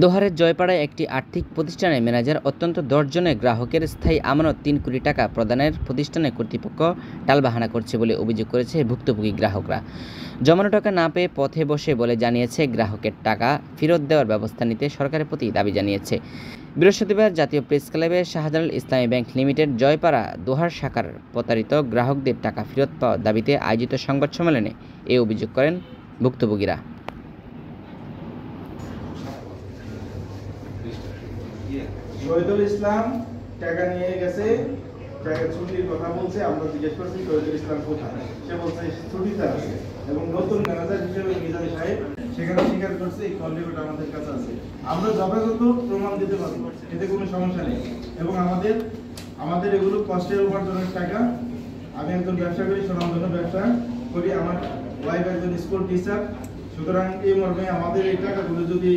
দোহারের জয়পাড়ায় একটি আর্থিক প্রতিষ্ঠানের ম্যানেজার অত্যন্ত 10 জনের গ্রাহকের স্থায়ী আমানত 3 কোটি টাকা প্রদানের প্রতিষ্ঠানের কর্তৃপক্ষ টালবাহানা করছে বলে অভিযোগ করেছে ভুক্তভোগী গ্রাহকরা। জমানো টাকা না পেয়ে পথে বসে বলে জানিয়েছে গ্রাহকের টাকা ফেরত দেওয়ার ব্যবস্থা নিতে সরকারের প্রতি দাবি জানিয়েছে। বৃহস্পতিবার জাতীয় প্রেস ক্লাবে শাহজালাল ইসলামী ব্যাংক লিমিটেড জয়পাড়া দোহার শাখার প্রতারিত গ্রাহকদের টাকা ফেরত পাওয়ার দাবিতে আয়োজিত সংবাদ সম্মেলনে এ অভিযোগ করেন ভুক্তভোগীরা। শহীদুল ইসলাম টাকা নিয়ে গেছে, টাকা ছুটির কথা বলছে। আমরা জিজ্ঞেস করছি শহীদুল ইসলাম কোথায়, সে বলছে ছুটিতে আছে এবং নতুন ম্যানেজার হিসেবে মিজানি সাহেব সেখানে স্বীকার করছে এই কল রেকর্ড আমাদের কাছে আছে। আমরা যথাযথ প্রমাণ দিতে পারবো, এতে কোনো সমস্যা নেই। এবং আমাদের এগুলো কষ্টের উপার্জনের টাকা। আমি একজন ব্যবসা করি, সুনামধন্য ব্যবসা করি, আমার ওয়াইফ একজন স্কুল টিচার। সুতরাং এই মর্মে আমাদের এই টাকাগুলো যদি